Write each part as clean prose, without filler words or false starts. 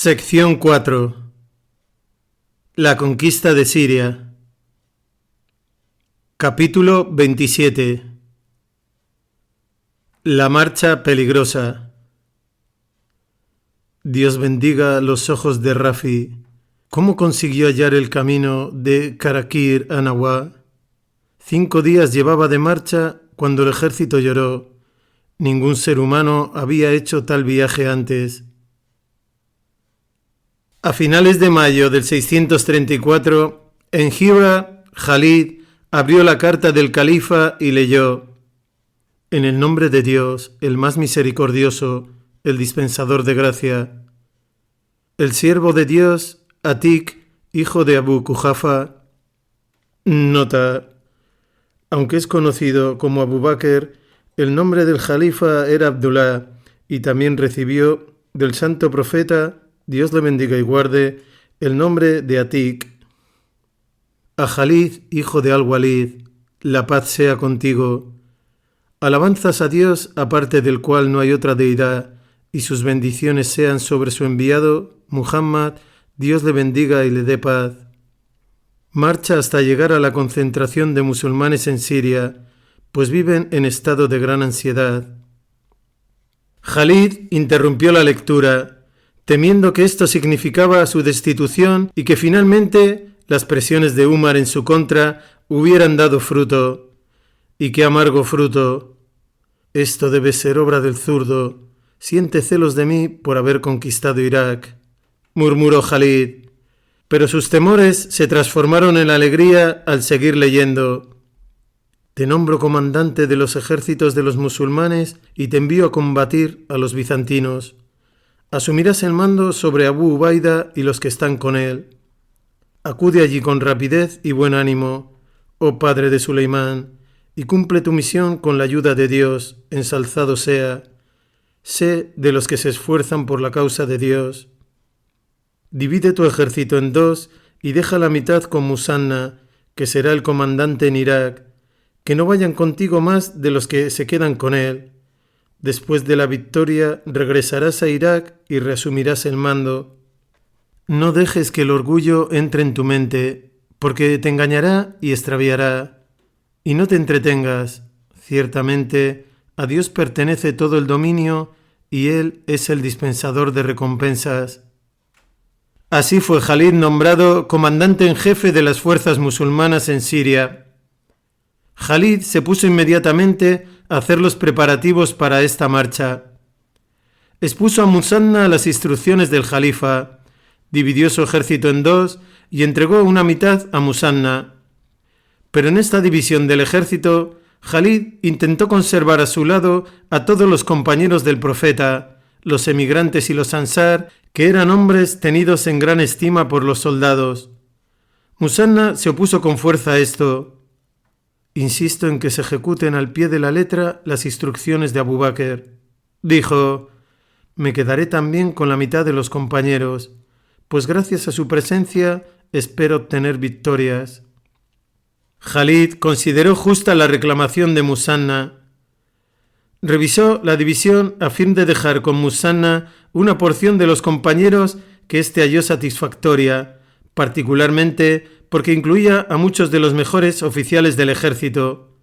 Sección 4. La conquista de Siria. Capítulo 27. La marcha peligrosa. Dios bendiga los ojos de Rafi. ¿Cómo consiguió hallar el camino de Karakir a Nawá? 5 días llevaba de marcha cuando el ejército lloró. Ningún ser humano había hecho tal viaje antes. A finales de mayo del 634, en Hira, Jalid abrió la carta del califa y leyó: En el nombre de Dios, el más misericordioso, el dispensador de gracia. El siervo de Dios, Atik, hijo de Abu Kuhafa. Nota: aunque es conocido como Abu Bakr, el nombre del califa era Abdullah y también recibió del santo profeta, Dios le bendiga y guarde, el nombre de Atik. A Jalid, hijo de Al-Walid, la paz sea contigo. Alabanzas a Dios, aparte del cual no hay otra deidad, y sus bendiciones sean sobre su enviado, Muhammad, Dios le bendiga y le dé paz. Marcha hasta llegar a la concentración de musulmanes en Siria, pues viven en estado de gran ansiedad. Jalid interrumpió la lectura, temiendo que esto significaba su destitución y que finalmente las presiones de Umar en su contra hubieran dado fruto. ¡Y qué amargo fruto! Esto debe ser obra del zurdo. Siente celos de mí por haber conquistado Irak, murmuró Jalid, pero sus temores se transformaron en alegría al seguir leyendo. Te nombro comandante de los ejércitos de los musulmanes y te envío a combatir a los bizantinos. Asumirás el mando sobre Abu Ubaida y los que están con él. Acude allí con rapidez y buen ánimo, oh padre de Suleimán, y cumple tu misión con la ayuda de Dios, ensalzado sea. Sé de los que se esfuerzan por la causa de Dios. Divide tu ejército en 2 y deja la mitad con Musanna, que será el comandante en Irak, que no vayan contigo más de los que se quedan con él. Después de la victoria regresarás a Irak y reasumirás el mando. No dejes que el orgullo entre en tu mente, porque te engañará y extraviará. Y no te entretengas. Ciertamente, a Dios pertenece todo el dominio y Él es el dispensador de recompensas. Así fue Jalid nombrado comandante en jefe de las fuerzas musulmanas en Siria. Jalid se puso inmediatamente a hacer los preparativos para esta marcha. Expuso a Musanna las instrucciones del califa, dividió su ejército en 2 y entregó una mitad a Musanna. Pero en esta división del ejército, Jalid intentó conservar a su lado a todos los compañeros del profeta, los emigrantes y los ansar, que eran hombres tenidos en gran estima por los soldados. Musanna se opuso con fuerza a esto. Insisto en que se ejecuten al pie de la letra las instrucciones de Abu Bakr. Dijo: me quedaré también con la mitad de los compañeros, pues gracias a su presencia espero obtener victorias. Jalid consideró justa la reclamación de Musanna. Revisó la división a fin de dejar con Musanna una porción de los compañeros que éste halló satisfactoria, particularmente porque incluía a muchos de los mejores oficiales del ejército.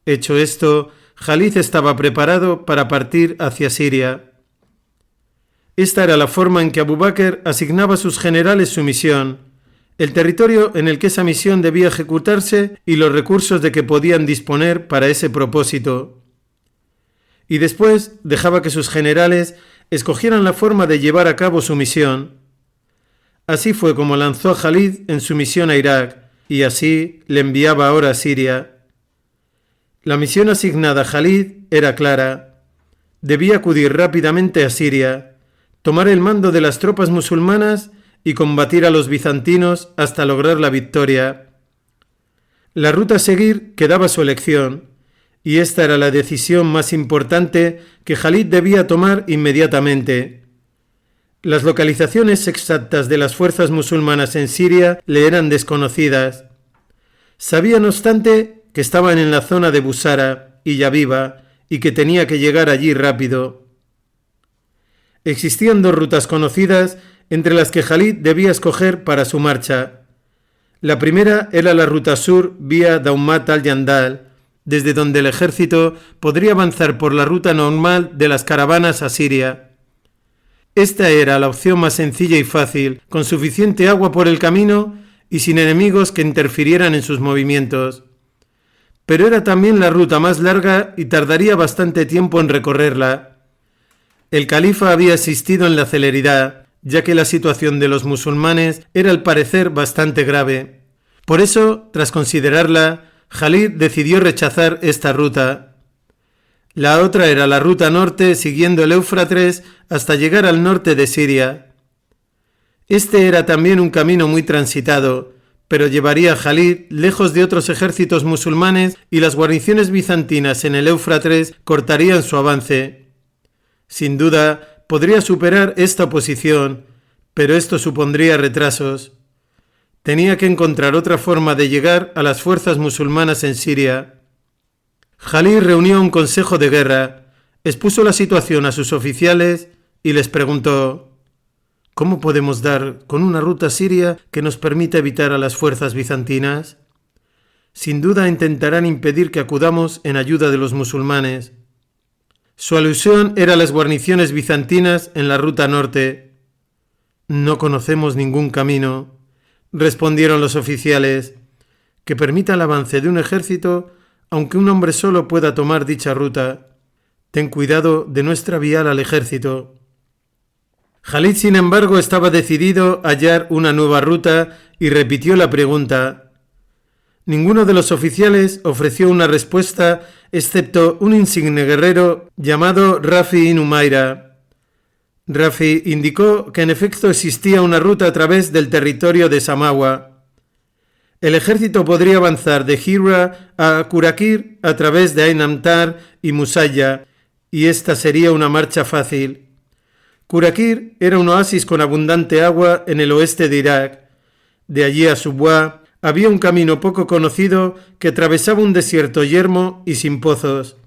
Hecho esto, Jalid estaba preparado para partir hacia Siria. Esta era la forma en que Abu Bakr asignaba a sus generales su misión, el territorio en el que esa misión debía ejecutarse y los recursos de que podían disponer para ese propósito. Y después dejaba que sus generales escogieran la forma de llevar a cabo su misión. Así fue como lanzó a Jalid en su misión a Irak, y así le enviaba ahora a Siria. La misión asignada a Jalid era clara. Debía acudir rápidamente a Siria, tomar el mando de las tropas musulmanas y combatir a los bizantinos hasta lograr la victoria. La ruta a seguir quedaba a su elección, y esta era la decisión más importante que Jalid debía tomar inmediatamente. Las localizaciones exactas de las fuerzas musulmanas en Siria le eran desconocidas. Sabía, no obstante, que estaban en la zona de Busara y Yaviva y que tenía que llegar allí rápido. Existían 2 rutas conocidas entre las que Jalid debía escoger para su marcha. La primera era la ruta sur vía Daumat al-Yandal, desde donde el ejército podría avanzar por la ruta normal de las caravanas a Siria. Esta era la opción más sencilla y fácil, con suficiente agua por el camino y sin enemigos que interfirieran en sus movimientos. Pero era también la ruta más larga y tardaría bastante tiempo en recorrerla. El califa había insistido en la celeridad, ya que la situación de los musulmanes era al parecer bastante grave. Por eso, tras considerarla, Jalid decidió rechazar esta ruta. La otra era la ruta norte siguiendo el Éufrates hasta llegar al norte de Siria. Este era también un camino muy transitado, pero llevaría a Jalid lejos de otros ejércitos musulmanes y las guarniciones bizantinas en el Éufrates cortarían su avance. Sin duda, podría superar esta oposición, pero esto supondría retrasos. Tenía que encontrar otra forma de llegar a las fuerzas musulmanas en Siria. Jalid reunió un consejo de guerra, expuso la situación a sus oficiales y les preguntó: ¿cómo podemos dar con una ruta siria que nos permita evitar a las fuerzas bizantinas? Sin duda intentarán impedir que acudamos en ayuda de los musulmanes. Su alusión era a las guarniciones bizantinas en la ruta norte. No conocemos ningún camino, respondieron los oficiales, que permita el avance de un ejército, aunque un hombre solo pueda tomar dicha ruta. Ten cuidado de no extraviar al ejército. Jalid, sin embargo, estaba decidido a hallar una nueva ruta y repitió la pregunta. Ninguno de los oficiales ofreció una respuesta excepto un insigne guerrero llamado Rafi ibn Umayra. Rafi indicó que en efecto existía una ruta a través del territorio de Samawa. El ejército podría avanzar de Hira a Kurakir a través de Ain Amtar y Musaya, y esta sería una marcha fácil. Kurakir era un oasis con abundante agua en el oeste de Irak. De allí a Subwa había un camino poco conocido que atravesaba un desierto yermo y sin pozos.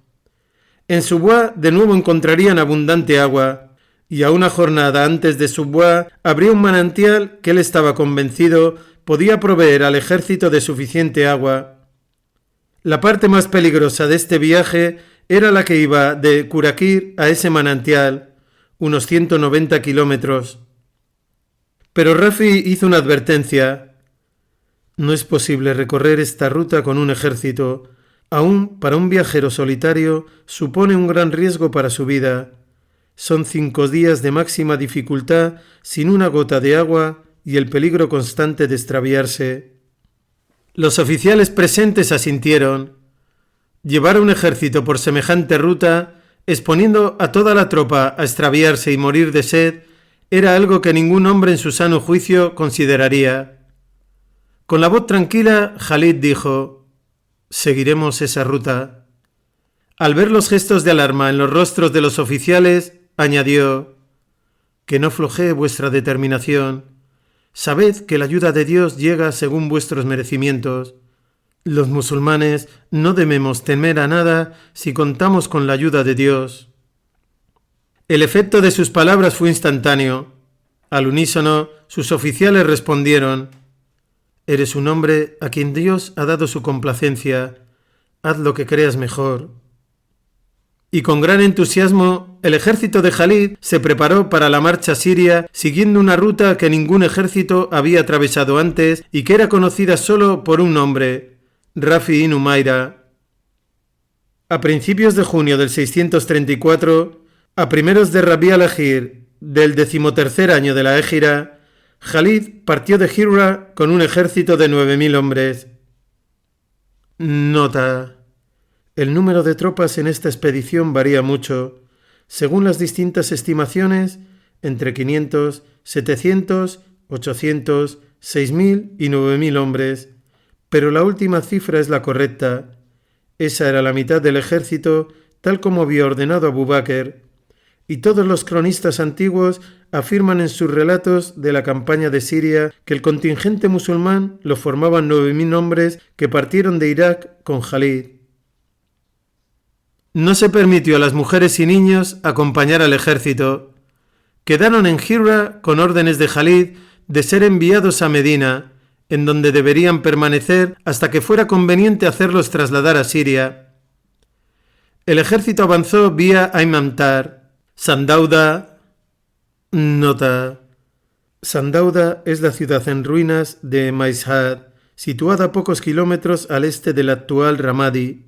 En Subwa de nuevo encontrarían abundante agua, y a una jornada antes de Subwa habría un manantial que él estaba convencido podía proveer al ejército de suficiente agua. La parte más peligrosa de este viaje era la que iba de Kurakir a ese manantial, unos 190 kilómetros. Pero Rafi hizo una advertencia. No es posible recorrer esta ruta con un ejército. Aún para un viajero solitario supone un gran riesgo para su vida. Son 5 días de máxima dificultad sin una gota de agua y el peligro constante de extraviarse. Los oficiales presentes asintieron. Llevar a un ejército por semejante ruta, exponiendo a toda la tropa a extraviarse y morir de sed, era algo que ningún hombre en su sano juicio consideraría. Con la voz tranquila, Jalid dijo: «Seguiremos esa ruta». Al ver los gestos de alarma en los rostros de los oficiales, añadió: «Que no flojee vuestra determinación. Sabed que la ayuda de Dios llega según vuestros merecimientos. Los musulmanes no debemos temer a nada si contamos con la ayuda de Dios». El efecto de sus palabras fue instantáneo. Al unísono, sus oficiales respondieron: «Eres un hombre a quien Dios ha dado su complacencia. Haz lo que creas mejor». Y con gran entusiasmo, el ejército de Jalid se preparó para la marcha siria siguiendo una ruta que ningún ejército había atravesado antes y que era conocida solo por un nombre: Rafi ibn Umayra. A principios de junio del 634, a primeros de Rabi al-Akhir del 13º año de la Égira, Jalid partió de Hira con un ejército de 9.000 hombres. Nota: el número de tropas en esta expedición varía mucho. Según las distintas estimaciones, entre 500, 700, 800, 6.000 y 9.000 hombres, pero la última cifra es la correcta. Esa era la mitad del ejército, tal como había ordenado Abu Bakr, y todos los cronistas antiguos afirman en sus relatos de la campaña de Siria que el contingente musulmán lo formaban 9.000 hombres que partieron de Irak con Jalid. No se permitió a las mujeres y niños acompañar al ejército. quedaron en Hira con órdenes de Jalid de ser enviados a Medina, en donde deberían permanecer hasta que fuera conveniente hacerlos trasladar a Siria. El ejército avanzó vía Aimamtar. Sandauda. Nota. Sandauda es la ciudad en ruinas de Maishad, situada a pocos kilómetros al este del actual Ramadi.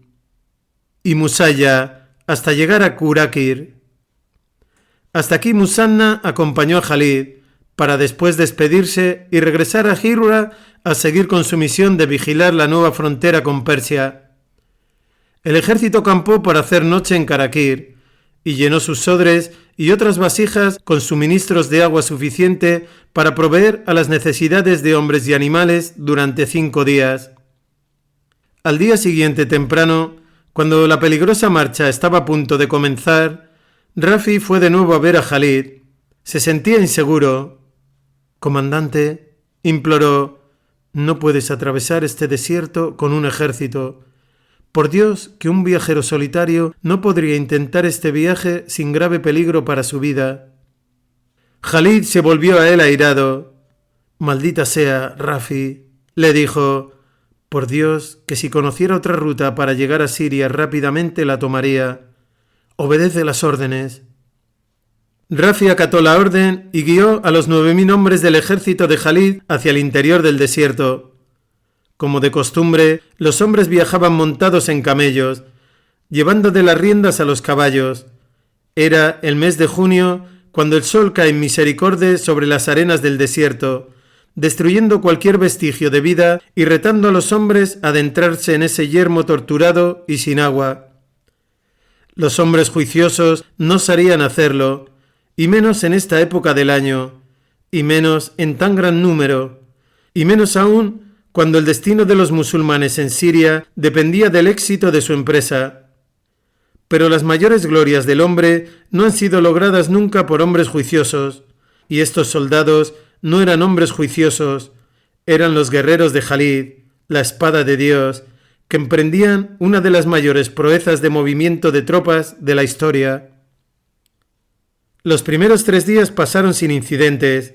Y Musaya, hasta llegar a Kurakir. Hasta aquí Musanna acompañó a Jalid, para después despedirse y regresar a Hira a seguir con su misión de vigilar la nueva frontera con Persia. El ejército acampó para hacer noche en Karakir y llenó sus odres y otras vasijas con suministros de agua suficiente para proveer a las necesidades de hombres y animales durante 5 días. Al día siguiente temprano, cuando la peligrosa marcha estaba a punto de comenzar, Rafi fue de nuevo a ver a Jalid. Se sentía inseguro. «Comandante», imploró, «no puedes atravesar este desierto con un ejército. Por Dios, que un viajero solitario no podría intentar este viaje sin grave peligro para su vida». Jalid se volvió a él airado. «Maldita sea, Rafi», le dijo, «por Dios, que si conociera otra ruta para llegar a Siria rápidamente la tomaría. Obedece las órdenes». Rafi acató la orden y guió a los 9.000 hombres del ejército de Jalid hacia el interior del desierto. Como de costumbre, los hombres viajaban montados en camellos, llevando de las riendas a los caballos. Era el mes de junio, cuando el sol cae en misericordia sobre las arenas del desierto, destruyendo cualquier vestigio de vida y retando a los hombres a adentrarse en ese yermo torturado y sin agua. Los hombres juiciosos no sabían hacerlo, y menos en esta época del año, y menos en tan gran número, y menos aún cuando el destino de los musulmanes en Siria dependía del éxito de su empresa. Pero las mayores glorias del hombre no han sido logradas nunca por hombres juiciosos, y estos soldados no eran hombres juiciosos, eran los guerreros de Jalid, la espada de Dios, que emprendían una de las mayores proezas de movimiento de tropas de la historia. Los primeros 3 días pasaron sin incidentes.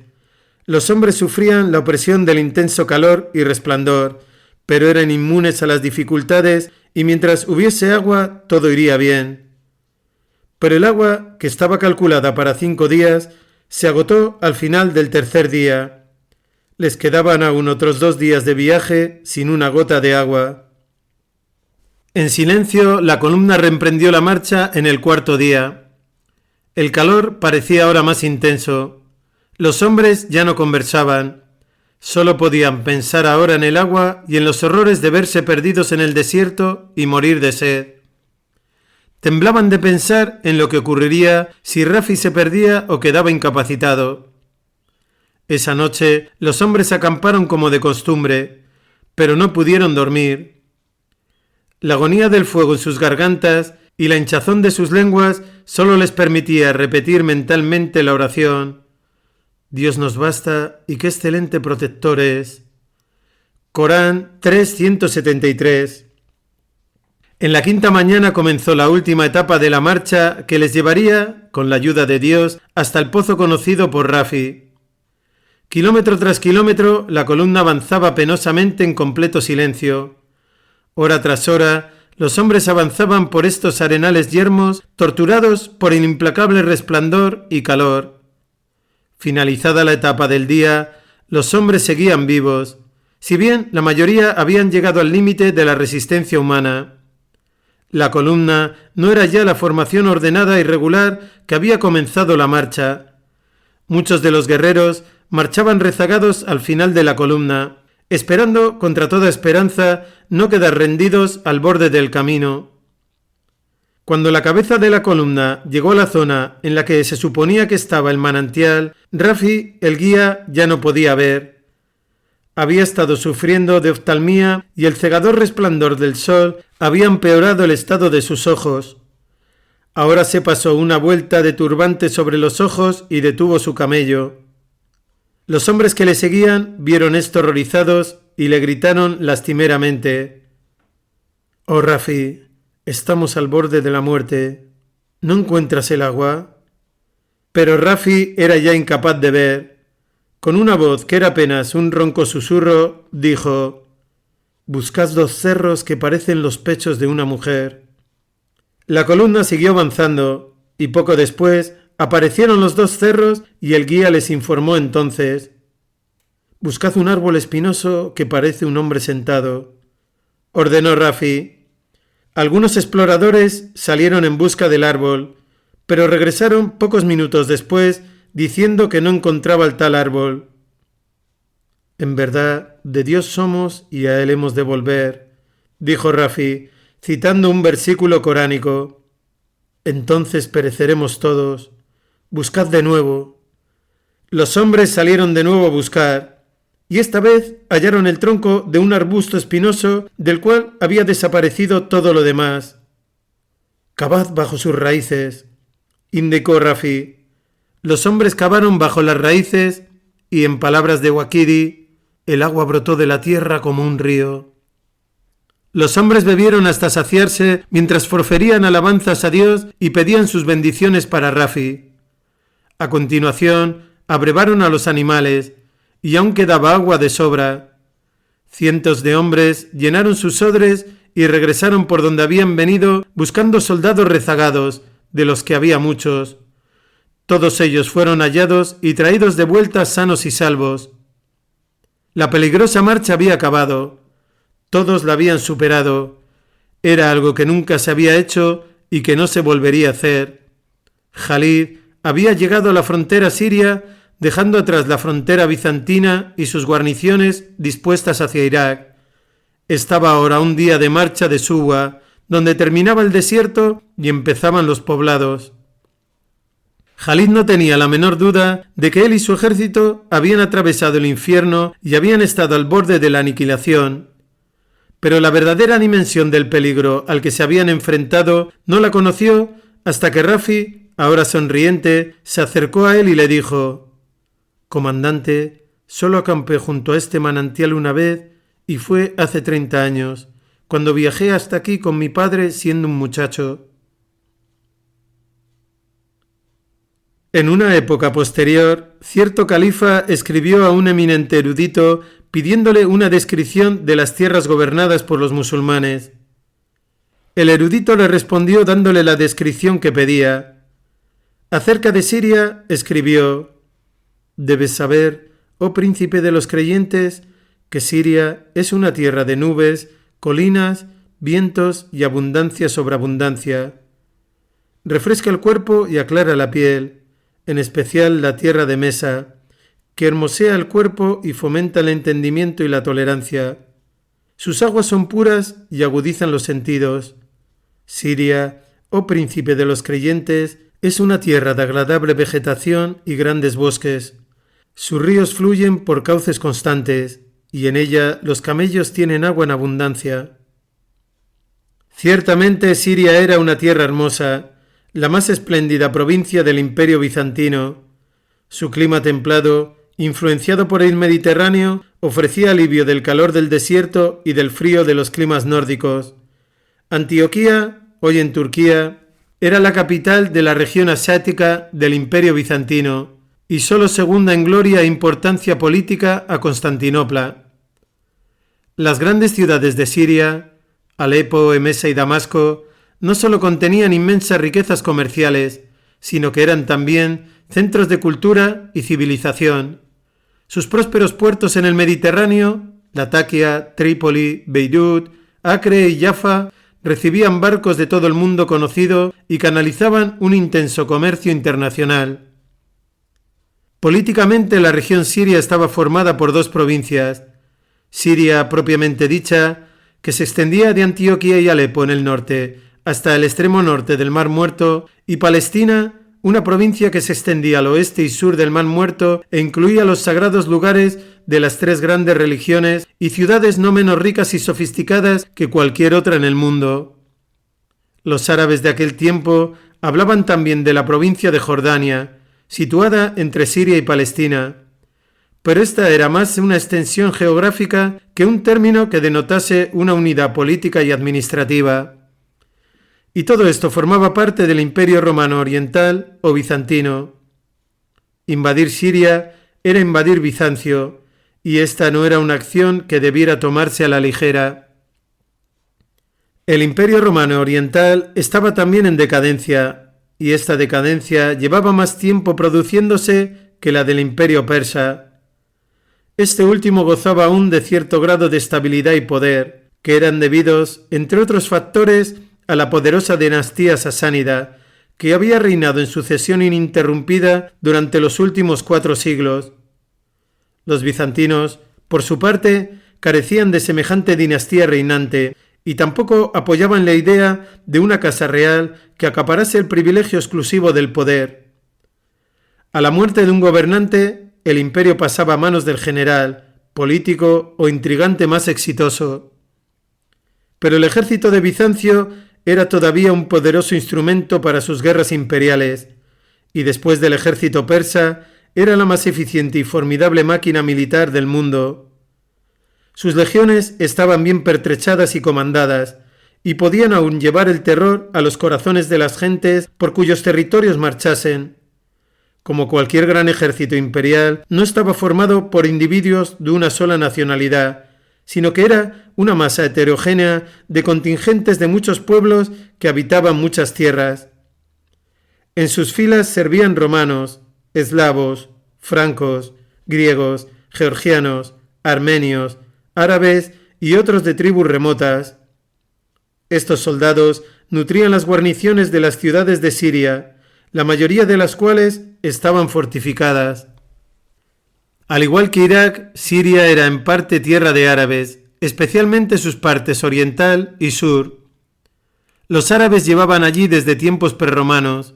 Los hombres sufrían la opresión del intenso calor y resplandor, pero eran inmunes a las dificultades y mientras hubiese agua todo iría bien. Pero el agua, que estaba calculada para 5 días, se agotó al final del 3er día. Les quedaban aún otros 2 días de viaje sin una gota de agua. En silencio, la columna reemprendió la marcha en el 4.º día. El calor parecía ahora más intenso. Los hombres ya no conversaban. Solo podían pensar ahora en el agua y en los horrores de verse perdidos en el desierto y morir de sed. Temblaban de pensar en lo que ocurriría si Rafi se perdía o quedaba incapacitado. Esa noche los hombres acamparon como de costumbre, pero no pudieron dormir. La agonía del fuego en sus gargantas y la hinchazón de sus lenguas solo les permitía repetir mentalmente la oración: Dios nos basta y qué excelente protector es. Corán 3:173. En la 5ª mañana comenzó la última etapa de la marcha que les llevaría, con la ayuda de Dios, hasta el pozo conocido por Rafi. Kilómetro tras kilómetro, la columna avanzaba penosamente en completo silencio. Hora tras hora, los hombres avanzaban por estos arenales yermos, torturados por el implacable resplandor y calor. Finalizada la etapa del día, los hombres seguían vivos, si bien la mayoría habían llegado al límite de la resistencia humana. La columna no era ya la formación ordenada y regular que había comenzado la marcha. Muchos de los guerreros marchaban rezagados al final de la columna, esperando contra toda esperanza no quedar rendidos al borde del camino. Cuando la cabeza de la columna llegó a la zona en la que se suponía que estaba el manantial, Rafi, el guía, ya no podía ver. Había estado sufriendo de oftalmía y el cegador resplandor del sol había empeorado el estado de sus ojos. Ahora se pasó una vuelta de turbante sobre los ojos y detuvo su camello. Los hombres que le seguían vieron esto horrorizados y le gritaron lastimeramente: «Oh Rafi, estamos al borde de la muerte. ¿No encuentras el agua?». Pero Rafi era ya incapaz de ver. Con una voz que era apenas un ronco susurro, dijo: «Buscad 2 cerros que parecen los pechos de una mujer». La columna siguió avanzando, y poco después aparecieron los 2 cerros y el guía les informó entonces: «Buscad un árbol espinoso que parece un hombre sentado», ordenó Rafi. Algunos exploradores salieron en busca del árbol, pero regresaron pocos minutos después diciendo que no encontraba el tal árbol. «En verdad, de Dios somos y a Él hemos de volver», dijo Rafi, citando un versículo coránico. «Entonces pereceremos todos. Buscad de nuevo». Los hombres salieron de nuevo a buscar, y esta vez hallaron el tronco de un arbusto espinoso del cual había desaparecido todo lo demás. «Cavad bajo sus raíces», indicó Rafi. Los hombres cavaron bajo las raíces y, en palabras de Wakidi, el agua brotó de la tierra como un río. Los hombres bebieron hasta saciarse mientras proferían alabanzas a Dios y pedían sus bendiciones para Rafi. A continuación, abrevaron a los animales, y aún quedaba agua de sobra. Cientos de hombres llenaron sus odres y regresaron por donde habían venido buscando soldados rezagados, de los que había muchos. Todos ellos fueron hallados y traídos de vuelta sanos y salvos. La peligrosa marcha había acabado. Todos la habían superado. Era algo que nunca se había hecho y que no se volvería a hacer. Jalid había llegado a la frontera siria, dejando atrás la frontera bizantina y sus guarniciones dispuestas hacia Irak. Estaba ahora a un día de marcha de Suwa, donde terminaba el desierto y empezaban los poblados. Jalid no tenía la menor duda de que él y su ejército habían atravesado el infierno y habían estado al borde de la aniquilación. Pero la verdadera dimensión del peligro al que se habían enfrentado no la conoció hasta que Rafi, ahora sonriente, se acercó a él y le dijo: «Comandante, solo acampé junto a este manantial una vez y fue hace 30 años, cuando viajé hasta aquí con mi padre siendo un muchacho». En una época posterior, cierto califa escribió a un eminente erudito pidiéndole una descripción de las tierras gobernadas por los musulmanes. El erudito le respondió dándole la descripción que pedía. Acerca de Siria, escribió: «Debes saber, oh príncipe de los creyentes, que Siria es una tierra de nubes, colinas, vientos y abundancia sobre abundancia. Refresca el cuerpo y aclara la piel, en especial la tierra de Mesa, que hermosea el cuerpo y fomenta el entendimiento y la tolerancia. Sus aguas son puras y agudizan los sentidos. Siria, oh príncipe de los creyentes, es una tierra de agradable vegetación y grandes bosques. Sus ríos fluyen por cauces constantes, y en ella los camellos tienen agua en abundancia». Ciertamente Siria era una tierra hermosa, la más espléndida provincia del Imperio bizantino. Su clima templado, influenciado por el Mediterráneo, ofrecía alivio del calor del desierto y del frío de los climas nórdicos. Antioquía, hoy en Turquía, era la capital de la región asiática del Imperio bizantino y solo segunda en gloria e importancia política a Constantinopla. Las grandes ciudades de Siria, Alepo, Emesa y Damasco, no solo contenían inmensas riquezas comerciales, sino que eran también centros de cultura y civilización. Sus prósperos puertos en el Mediterráneo, Latakia, Trípoli, Beirut, Acre y Jaffa, recibían barcos de todo el mundo conocido y canalizaban un intenso comercio internacional. Políticamente, la región siria estaba formada por 2 provincias: Siria propiamente dicha, que se extendía de Antioquía y Alepo en el norte hasta el extremo norte del Mar Muerto, y Palestina, una provincia que se extendía al oeste y sur del Mar Muerto e incluía los sagrados lugares de las 3 grandes religiones y ciudades no menos ricas y sofisticadas que cualquier otra en el mundo. Los árabes de aquel tiempo hablaban también de la provincia de Jordania, situada entre Siria y Palestina, pero esta era más una extensión geográfica que un término que denotase una unidad política y administrativa. Y todo esto formaba parte del Imperio Romano Oriental o Bizantino. Invadir Siria era invadir Bizancio, y esta no era una acción que debiera tomarse a la ligera. El Imperio Romano Oriental estaba también en decadencia, y esta decadencia llevaba más tiempo produciéndose que la del Imperio Persa. Este último gozaba aún de cierto grado de estabilidad y poder, que eran debidos, entre otros factores, a la poderosa dinastía sasánida, que había reinado en sucesión ininterrumpida durante los últimos 4 siglos. Los bizantinos, por su parte, carecían de semejante dinastía reinante y tampoco apoyaban la idea de una casa real que acaparase el privilegio exclusivo del poder. A la muerte de un gobernante, el imperio pasaba a manos del general, político o intrigante más exitoso. Pero el ejército de Bizancio era todavía un poderoso instrumento para sus guerras imperiales, y después del ejército persa, era la más eficiente y formidable máquina militar del mundo. Sus legiones estaban bien pertrechadas y comandadas, y podían aún llevar el terror a los corazones de las gentes por cuyos territorios marchasen. Como cualquier gran ejército imperial, no estaba formado por individuos de una sola nacionalidad, sino que era una masa heterogénea de contingentes de muchos pueblos que habitaban muchas tierras. En sus filas servían romanos, eslavos, francos, griegos, georgianos, armenios, árabes y otros de tribus remotas. Estos soldados nutrían las guarniciones de las ciudades de Siria, la mayoría de las cuales estaban fortificadas. Al igual que Irak, Siria era en parte tierra de árabes, especialmente sus partes oriental y sur. Los árabes llevaban allí desde tiempos prerromanos,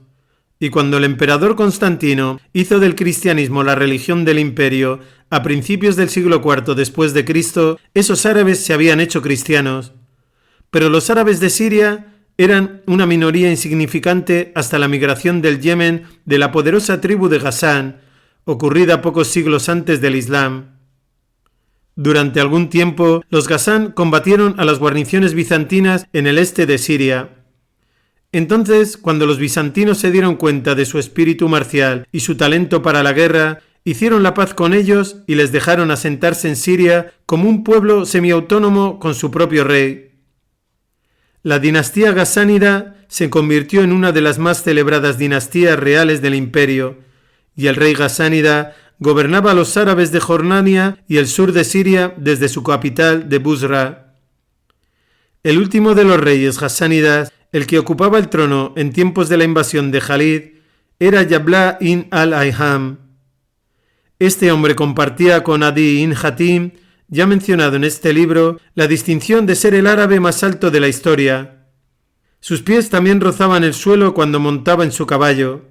y cuando el emperador Constantino hizo del cristianismo la religión del imperio a principios del siglo IV después de Cristo, esos árabes se habían hecho cristianos. Pero los árabes de Siria eran una minoría insignificante hasta la migración del Yemen de la poderosa tribu de Ghazán, ocurrida pocos siglos antes del Islam. Durante algún tiempo, los Ghazán combatieron a las guarniciones bizantinas en el este de Siria. Entonces, cuando los bizantinos se dieron cuenta de su espíritu marcial y su talento para la guerra, hicieron la paz con ellos y les dejaron asentarse en Siria como un pueblo semiautónomo con su propio rey. La dinastía ghazánida se convirtió en una de las más celebradas dinastías reales del imperio, y el rey ghazánida gobernaba a los árabes de Jordania y el sur de Siria desde su capital de Busra. El último de los reyes ghazsánidas, el que ocupaba el trono en tiempos de la invasión de Jalid, era Yabla ibn al-Ayham. Este hombre compartía con Adi ibn Hatim, ya mencionado en este libro, la distinción de ser el árabe más alto de la historia. Sus pies también rozaban el suelo cuando montaba en su caballo.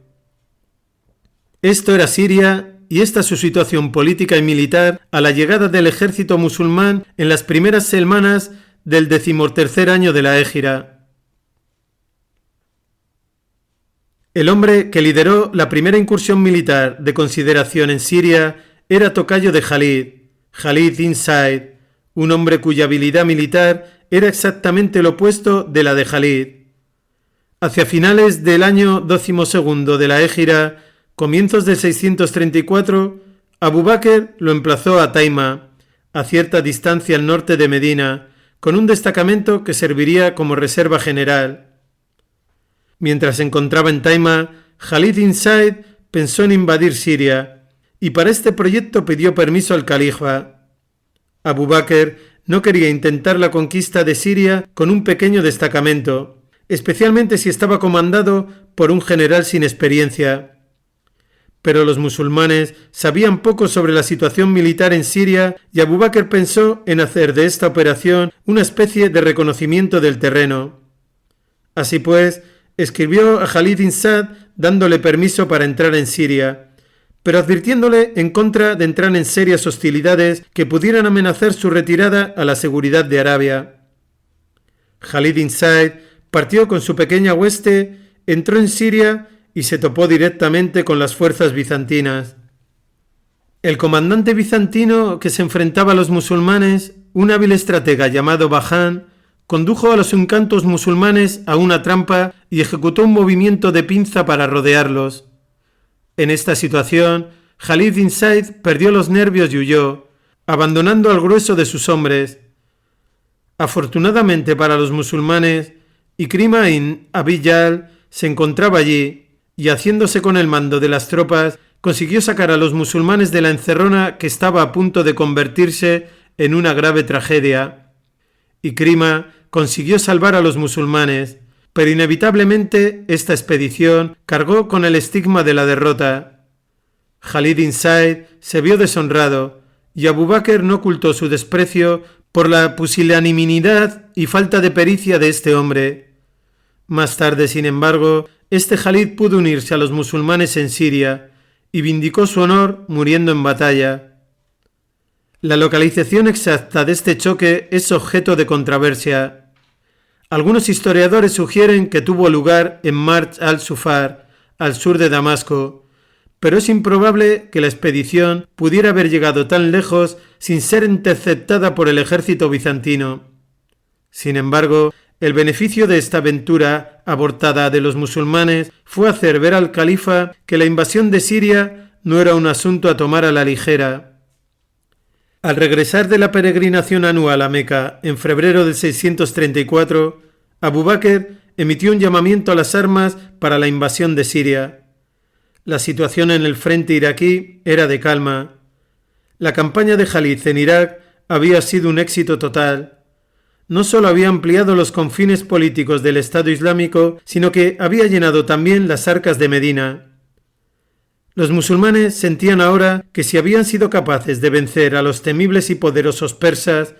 Esto era Siria, y esta su situación política y militar a la llegada del ejército musulmán en las primeras semanas del 13º año de la Égira. El hombre que lideró la primera incursión militar de consideración en Siria era tocayo de Khalid ibn Said, un hombre cuya habilidad militar era exactamente lo opuesto de la de Khalid. Hacia finales del año 12º de la Égira, comienzos del 634, Abu Bakr lo emplazó a Taima, a cierta distancia al norte de Medina, con un destacamento que serviría como reserva general. Mientras se encontraba en Taima, Khalid ibn Said pensó en invadir Siria, y para este proyecto pidió permiso al califa. Abu Bakr no quería intentar la conquista de Siria con un pequeño destacamento, especialmente si estaba comandado por un general sin experiencia. Pero los musulmanes sabían poco sobre la situación militar en Siria y Abu Bakr pensó en hacer de esta operación una especie de reconocimiento del terreno. Así pues, escribió a Khalid ibn Said dándole permiso para entrar en Siria, pero advirtiéndole en contra de entrar en serias hostilidades que pudieran amenazar su retirada a la seguridad de Arabia. Khalid ibn Said partió con su pequeña hueste, entró en Siria y se topó directamente con las fuerzas bizantinas. El comandante bizantino que se enfrentaba a los musulmanes, un hábil estratega llamado Bajan, condujo a los encantos musulmanes a una trampa y ejecutó un movimiento de pinza para rodearlos. En esta situación, Khalid bin Zaid perdió los nervios y huyó, abandonando al grueso de sus hombres. Afortunadamente para los musulmanes, Ikrima bin Abi Jahl se encontraba allí y, haciéndose con el mando de las tropas, consiguió sacar a los musulmanes de la encerrona que estaba a punto de convertirse en una grave tragedia. Ikrima consiguió salvar a los musulmanes, pero inevitablemente esta expedición cargó con el estigma de la derrota. Khalid bin Zaid se vio deshonrado y Abu Bakr no ocultó su desprecio por la pusilanimidad y falta de pericia de este hombre. Más tarde, sin embargo, este Khalid pudo unirse a los musulmanes en Siria y vindicó su honor muriendo en batalla. La localización exacta de este choque es objeto de controversia. Algunos historiadores sugieren que tuvo lugar en Marj al-Sufar, al sur de Damasco, pero es improbable que la expedición pudiera haber llegado tan lejos sin ser interceptada por el ejército bizantino. Sin embargo, el beneficio de esta aventura abortada de los musulmanes fue hacer ver al califa que la invasión de Siria no era un asunto a tomar a la ligera. Al regresar de la peregrinación anual a Meca en febrero del 634, Abu Bakr emitió un llamamiento a las armas para la invasión de Siria. La situación en el frente iraquí era de calma. La campaña de Khalid en Irak había sido un éxito total. No solo había ampliado los confines políticos del Estado Islámico, sino que había llenado también las arcas de Medina. Los musulmanes sentían ahora que si habían sido capaces de vencer a los temibles y poderosos persas,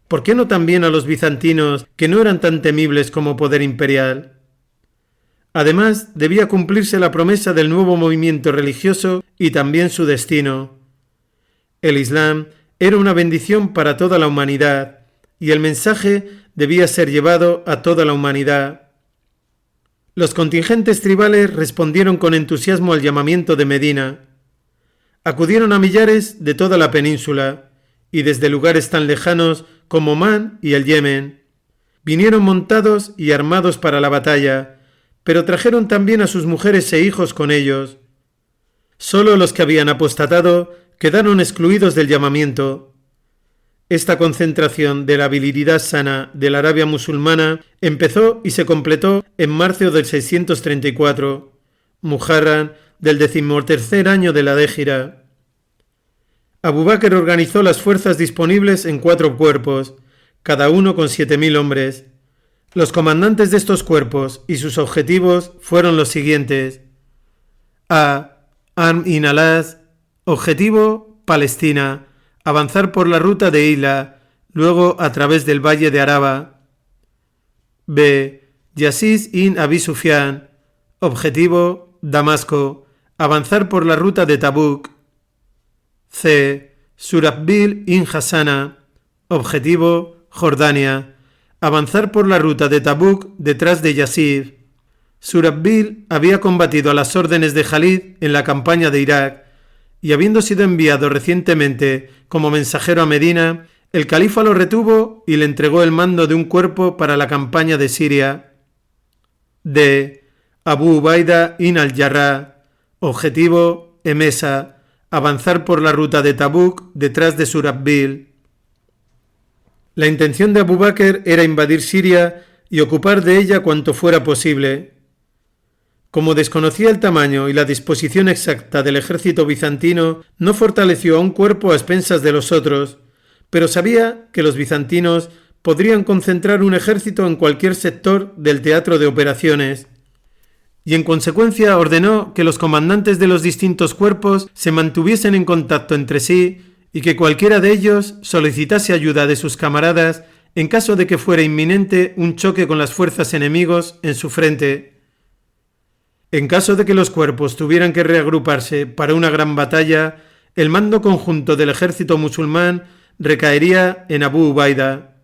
¿por qué no también a los bizantinos, que no eran tan temibles como poder imperial? Además, debía cumplirse la promesa del nuevo movimiento religioso y también su destino. El Islam era una bendición para toda la humanidad, y el mensaje debía ser llevado a toda la humanidad. Los contingentes tribales respondieron con entusiasmo al llamamiento de Medina. Acudieron a millares de toda la península y desde lugares tan lejanos como Omán y el Yemen. Vinieron montados y armados para la batalla, pero trajeron también a sus mujeres e hijos con ellos. Solo los que habían apostatado quedaron excluidos del llamamiento. Esta concentración de la virilidad sana de la Arabia musulmana empezó y se completó en marzo del 634, Muharram del 13º año de la Hégira. Abu Bakr organizó las fuerzas disponibles en 4 cuerpos, cada uno con 7.000 hombres. Los comandantes de estos cuerpos y sus objetivos fueron los siguientes. A. Amr ibn al-As, objetivo Palestina, avanzar por la ruta de Hila, luego a través del valle de Araba. B. Yazid ibn Abi Sufyan, objetivo Damasco, avanzar por la ruta de Tabuk. C. Surahbil ibn Hassana, objetivo Jordania, avanzar por la ruta de Tabuk detrás de Yazid. Surahbil había combatido a las órdenes de Khalid en la campaña de Irak, y habiendo sido enviado recientemente como mensajero a Medina, el califa lo retuvo y le entregó el mando de un cuerpo para la campaña de Siria. D. Abu Ubaida ibn al-Jarrah, objetivo Emesa, avanzar por la ruta de Tabuk detrás de Surahbil. La intención de Abu Bakr era invadir Siria y ocupar de ella cuanto fuera posible. Como desconocía el tamaño y la disposición exacta del ejército bizantino, no fortaleció a un cuerpo a expensas de los otros, pero sabía que los bizantinos podrían concentrar un ejército en cualquier sector del teatro de operaciones, y en consecuencia ordenó que los comandantes de los distintos cuerpos se mantuviesen en contacto entre sí y que cualquiera de ellos solicitase ayuda de sus camaradas en caso de que fuera inminente un choque con las fuerzas enemigos en su frente. En caso de que los cuerpos tuvieran que reagruparse para una gran batalla, el mando conjunto del ejército musulmán recaería en Abu Ubaida.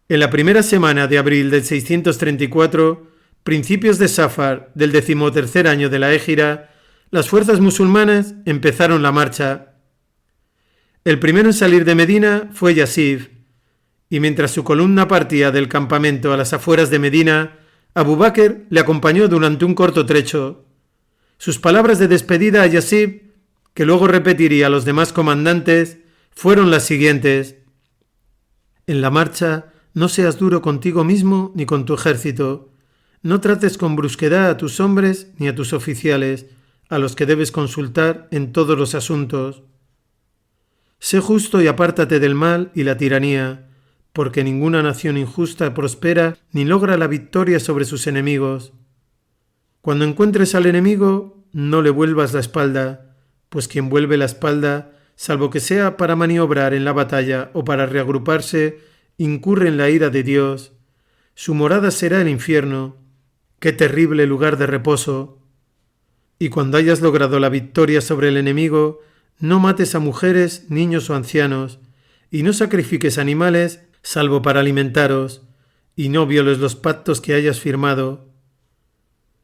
En la primera semana de abril del 634, principios de Safar del 13º año de la Hégira, las fuerzas musulmanas empezaron la marcha. El primero en salir de Medina fue Yazid, y mientras su columna partía del campamento a las afueras de Medina, Abu Bakr le acompañó durante un corto trecho. Sus palabras de despedida a Yazid, que luego repetiría a los demás comandantes, fueron las siguientes: en la marcha no seas duro contigo mismo ni con tu ejército. No trates con brusquedad a tus hombres ni a tus oficiales, a los que debes consultar en todos los asuntos. Sé justo y apártate del mal y la tiranía, porque ninguna nación injusta prospera ni logra la victoria sobre sus enemigos. Cuando encuentres al enemigo, no le vuelvas la espalda, pues quien vuelve la espalda, salvo que sea para maniobrar en la batalla o para reagruparse, incurre en la ira de Dios. Su morada será el infierno. ¡Qué terrible lugar de reposo! Y cuando hayas logrado la victoria sobre el enemigo, no mates a mujeres, niños o ancianos, y no sacrifiques animales, salvo para alimentaros, y no violes los pactos que hayas firmado.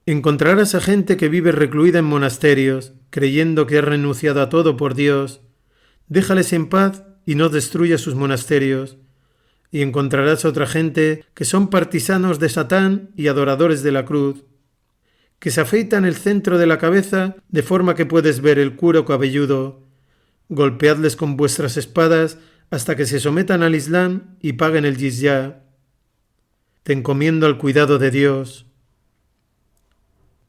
Encontrarás a gente que vive recluida en monasterios, creyendo que ha renunciado a todo por Dios. Déjales en paz y no destruyas sus monasterios. Y encontrarás a otra gente que son partisanos de Satán y adoradores de la cruz, que se afeitan el centro de la cabeza de forma que puedes ver el cuero cabelludo. Golpeadles con vuestras espadas hasta que se sometan al Islam y paguen el jizya. Te encomiendo al cuidado de Dios.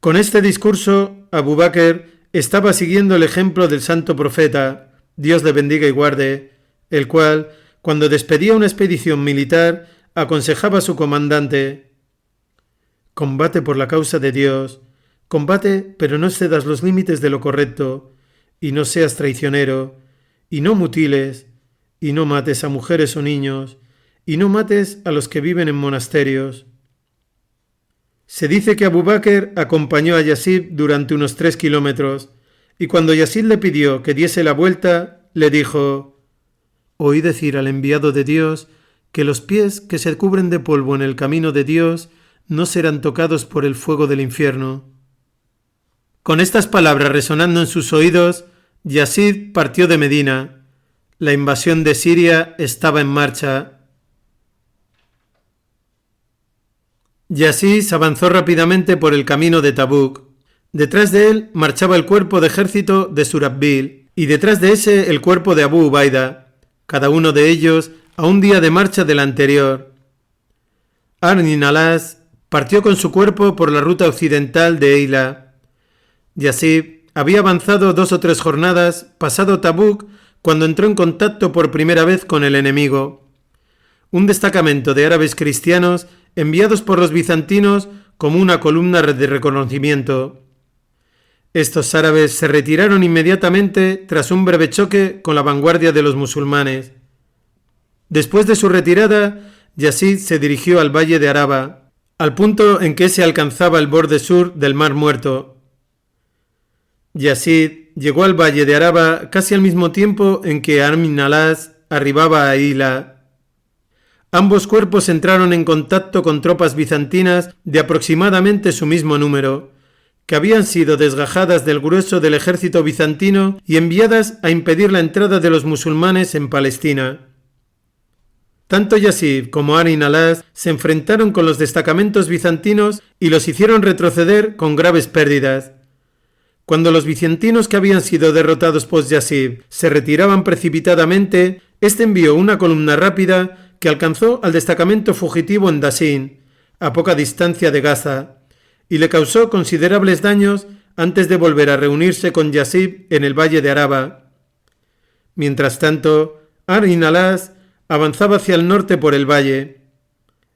Con este discurso, Abu Bakr estaba siguiendo el ejemplo del santo profeta, Dios le bendiga y guarde, el cual, cuando despedía una expedición militar, aconsejaba a su comandante: combate por la causa de Dios, combate pero no excedas los límites de lo correcto, y no seas traicionero, y no mutiles, y no mates a mujeres o niños, y no mates a los que viven en monasterios. Se dice que Abu Bakr acompañó a Yazid durante unos 3 kilómetros, y cuando Yazid le pidió que diese la vuelta, le dijo: oí decir al enviado de Dios que los pies que se cubren de polvo en el camino de Dios no serán tocados por el fuego del infierno. Con estas palabras resonando en sus oídos, Yazid partió de Medina. La invasión de Siria estaba en marcha. Yazid avanzó rápidamente por el camino de Tabuk. Detrás de él marchaba el cuerpo de ejército de Surahbil y detrás de ese el cuerpo de Abu Ubaida, cada uno de ellos a un día de marcha del anterior. Amr ibn al-As partió con su cuerpo por la ruta occidental de Eila. Yazid había avanzado 2 o 3 jornadas pasado Tabuk cuando entró en contacto por primera vez con el enemigo. Un destacamento de árabes cristianos enviados por los bizantinos como una columna de reconocimiento. Estos árabes se retiraron inmediatamente tras un breve choque con la vanguardia de los musulmanes. Después de su retirada, Yazid se dirigió al valle de Araba, al punto en que se alcanzaba el borde sur del Mar Muerto. Yazid llegó al valle de Araba casi al mismo tiempo en que Amr ibn al-As arribaba a Eila. Ambos cuerpos entraron en contacto con tropas bizantinas de aproximadamente su mismo número, que habían sido desgajadas del grueso del ejército bizantino y enviadas a impedir la entrada de los musulmanes en Palestina. Tanto Yazid como Amr ibn al-As se enfrentaron con los destacamentos bizantinos y los hicieron retroceder con graves pérdidas. Cuando los bizantinos que habían sido derrotados por Yazid se retiraban precipitadamente, este envió una columna rápida que alcanzó al destacamento fugitivo en Dasin, a poca distancia de Gaza, y le causó considerables daños antes de volver a reunirse con Yazid en el valle de Araba. Mientras tanto, Amr ibn al-As avanzaba hacia el norte por el valle.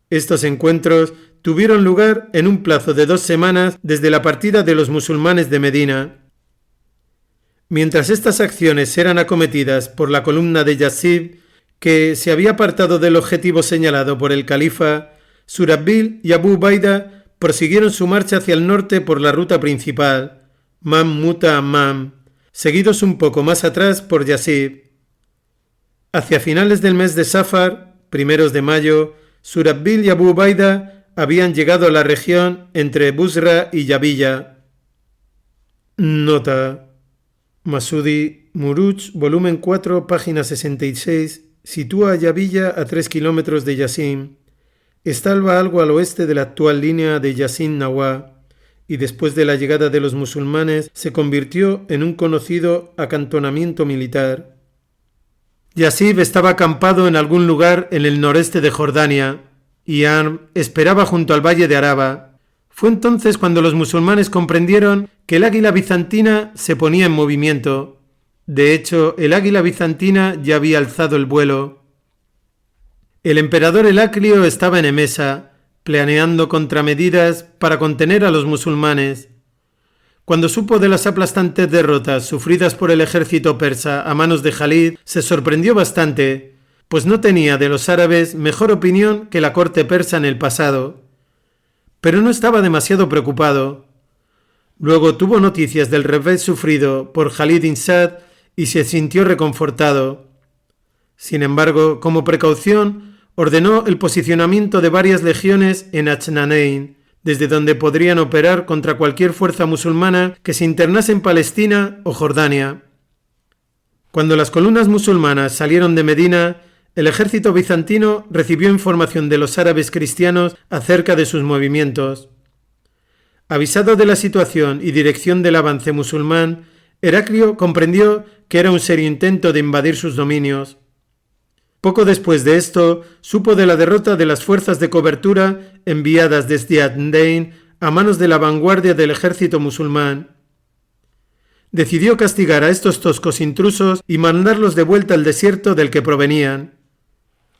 Estos encuentros tuvieron lugar en un plazo de 2 semanas desde la partida de los musulmanes de Medina. Mientras estas acciones eran acometidas por la columna de Yazid, que se había apartado del objetivo señalado por el califa, Surahbil y Abu Ubaida prosiguieron su marcha hacia el norte por la ruta principal, Muta-Ammam, seguidos un poco más atrás por Yazid. Hacia finales del mes de Safar, primeros de mayo, Surahbil y Abu Ubaida habían llegado a la región entre Busra y Yabilla. Nota: Masudi Muruj, volumen 4, página 66, sitúa a Yabilla a 3 kilómetros de Yasin. Estaba algo al oeste de la actual línea de Yasin-Nawá y después de la llegada de los musulmanes se convirtió en un conocido acantonamiento militar. Yasib estaba acampado en algún lugar en el noreste de Jordania, y Amr esperaba junto al valle de Araba. Fue entonces cuando los musulmanes comprendieron que el águila bizantina se ponía en movimiento. De hecho, el águila bizantina ya había alzado el vuelo. El emperador Heraclio estaba en Emesa, planeando contramedidas para contener a los musulmanes. Cuando supo de las aplastantes derrotas sufridas por el ejército persa a manos de Jalid, se sorprendió bastante, pues no tenía de los árabes mejor opinión que la corte persa en el pasado. Pero no estaba demasiado preocupado. Luego tuvo noticias del revés sufrido por Jalid ibn Sa'd y se sintió reconfortado. Sin embargo, como precaución, ordenó el posicionamiento de varias legiones en Ajnanein, desde donde podrían operar contra cualquier fuerza musulmana que se internase en Palestina o Jordania. Cuando las columnas musulmanas salieron de Medina, el ejército bizantino recibió información de los árabes cristianos acerca de sus movimientos. Avisado de la situación y dirección del avance musulmán, Heraclio comprendió que era un serio intento de invadir sus dominios. Poco después de esto, supo de la derrota de las fuerzas de cobertura enviadas desde Ajnain a manos de la vanguardia del ejército musulmán. Decidió castigar a estos toscos intrusos y mandarlos de vuelta al desierto del que provenían.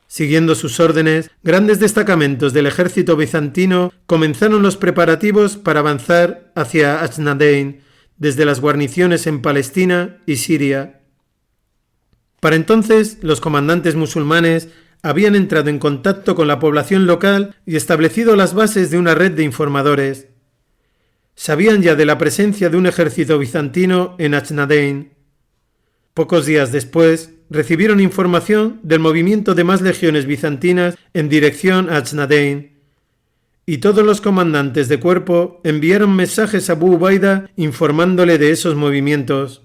Siguiendo sus órdenes, grandes destacamentos del ejército bizantino comenzaron los preparativos para avanzar hacia Ajnain, desde las guarniciones en Palestina y Siria. Para entonces, los comandantes musulmanes habían entrado en contacto con la población local y establecido las bases de una red de informadores. Sabían ya de la presencia de un ejército bizantino en Ajnain. Pocos días después, recibieron información del movimiento de más legiones bizantinas en dirección a Ajnain, y todos los comandantes de cuerpo enviaron mensajes a Abu Ubaida informándole de esos movimientos.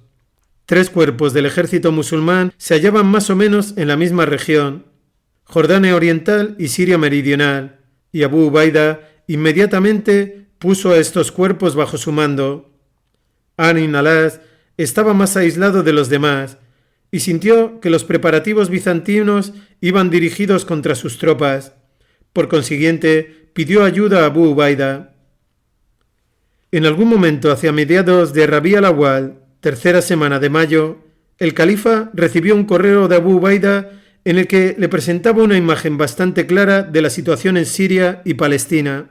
3 cuerpos del ejército musulmán se hallaban más o menos en la misma región, Jordania Oriental y Siria Meridional, y Abu Ubaida inmediatamente puso a estos cuerpos bajo su mando. Amr ibn al-As estaba más aislado de los demás y sintió que los preparativos bizantinos iban dirigidos contra sus tropas. Por consiguiente, pidió ayuda a Abu Ubaida. En algún momento hacia mediados de Rabi' al-Awwal, tercera semana de mayo, el califa recibió un correo de Abu Ubaida en el que le presentaba una imagen bastante clara de la situación en Siria y Palestina.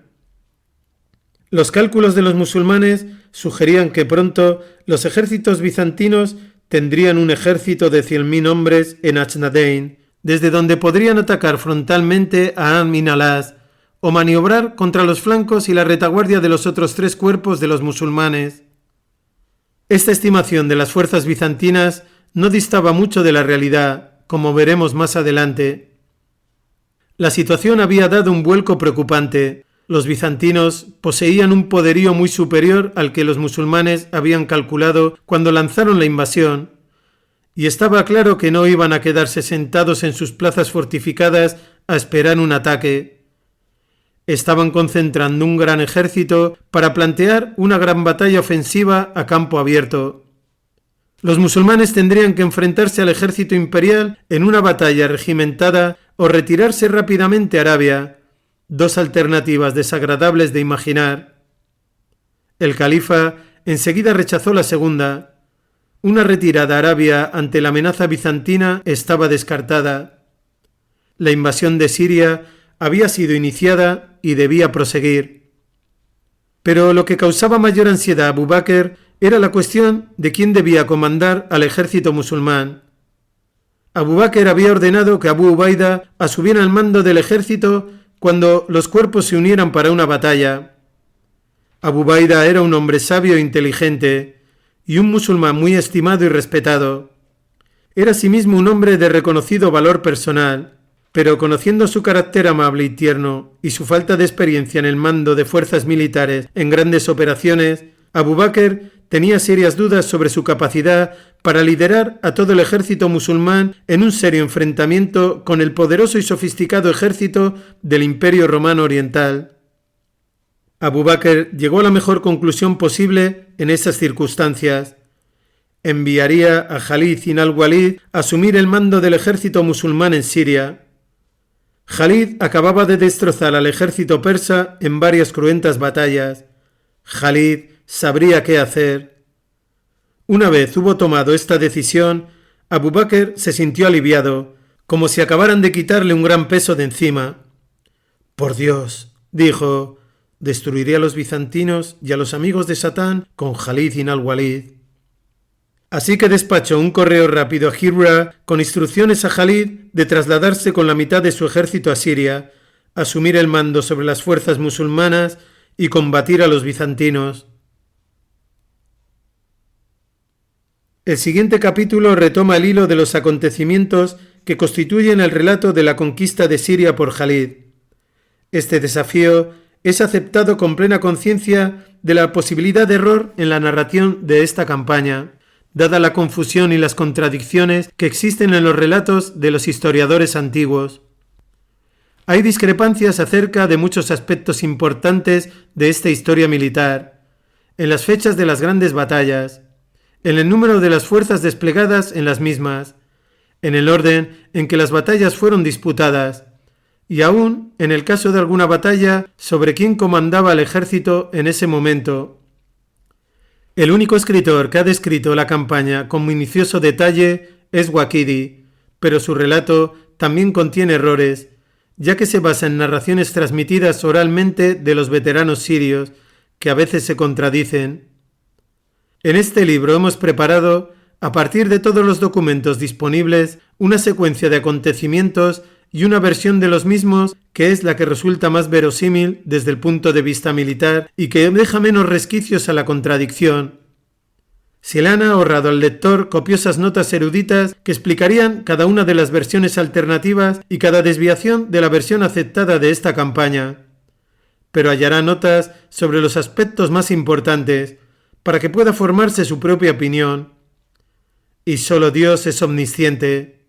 Los cálculos de los musulmanes sugerían que pronto los ejércitos bizantinos tendrían un ejército de 100.000 hombres en Ajnain, desde donde podrían atacar frontalmente a Amr ibn al-As o maniobrar contra los flancos y la retaguardia de los otros 3 cuerpos de los musulmanes. Esta estimación de las fuerzas bizantinas no distaba mucho de la realidad, como veremos más adelante. La situación había dado un vuelco preocupante. Los bizantinos poseían un poderío muy superior al que los musulmanes habían calculado cuando lanzaron la invasión, y estaba claro que no iban a quedarse sentados en sus plazas fortificadas a esperar un ataque. Estaban concentrando un gran ejército para plantear una gran batalla ofensiva a campo abierto. Los musulmanes tendrían que enfrentarse al ejército imperial en una batalla regimentada o retirarse rápidamente a Arabia, 2 alternativas desagradables de imaginar. El califa enseguida rechazó la segunda. Una retirada a Arabia ante la amenaza bizantina estaba descartada. La invasión de Siria había sido iniciada y debía proseguir. Pero lo que causaba mayor ansiedad a Abu Bakr era la cuestión de quién debía comandar al ejército musulmán. Abu Bakr había ordenado que Abu Ubaida asumiera el mando del ejército cuando los cuerpos se unieran para una batalla. Abu Ubaida era un hombre sabio e inteligente y un musulmán muy estimado y respetado. Era asimismo un hombre de reconocido valor personal, pero conociendo su carácter amable y tierno y su falta de experiencia en el mando de fuerzas militares en grandes operaciones, Abu Bakr tenía serias dudas sobre su capacidad para liderar a todo el ejército musulmán en un serio enfrentamiento con el poderoso y sofisticado ejército del Imperio Romano Oriental. Abu Bakr llegó a la mejor conclusión posible en esas circunstancias. Enviaría a Khalid ibn al-Walid a asumir el mando del ejército musulmán en Siria. Khalid acababa de destrozar al ejército persa en varias cruentas batallas. Khalid sabría qué hacer. Una vez hubo tomado esta decisión, Abu Bakr se sintió aliviado, como si acabaran de quitarle un gran peso de encima. «Por Dios», dijo, «destruiré a los bizantinos y a los amigos de Satán con Khalid ibn al-Walid». Así que despachó un correo rápido a Hirra con instrucciones a Khalid de trasladarse con la mitad de su ejército a Siria, asumir el mando sobre las fuerzas musulmanas y combatir a los bizantinos. El siguiente capítulo retoma el hilo de los acontecimientos que constituyen el relato de la conquista de Siria por Khalid. Este desafío es aceptado con plena conciencia de la posibilidad de error en la narración de esta campaña, dada la confusión y las contradicciones que existen en los relatos de los historiadores antiguos. Hay discrepancias acerca de muchos aspectos importantes de esta historia militar, en las fechas de las grandes batallas, en el número de las fuerzas desplegadas en las mismas, en el orden en que las batallas fueron disputadas, y aún en el caso de alguna batalla sobre quién comandaba el ejército en ese momento. El único escritor que ha descrito la campaña con minucioso detalle es Waqidi, pero su relato también contiene errores, ya que se basa en narraciones transmitidas oralmente de los veteranos sirios, que a veces se contradicen. En este libro hemos preparado, a partir de todos los documentos disponibles, una secuencia de acontecimientos y una versión de los mismos que es la que resulta más verosímil desde el punto de vista militar y que deja menos resquicios a la contradicción. Se le han ahorrado al lector copiosas notas eruditas que explicarían cada una de las versiones alternativas y cada desviación de la versión aceptada de esta campaña. Pero hallará notas sobre los aspectos más importantes, para que pueda formarse su propia opinión. Y solo Dios es omnisciente.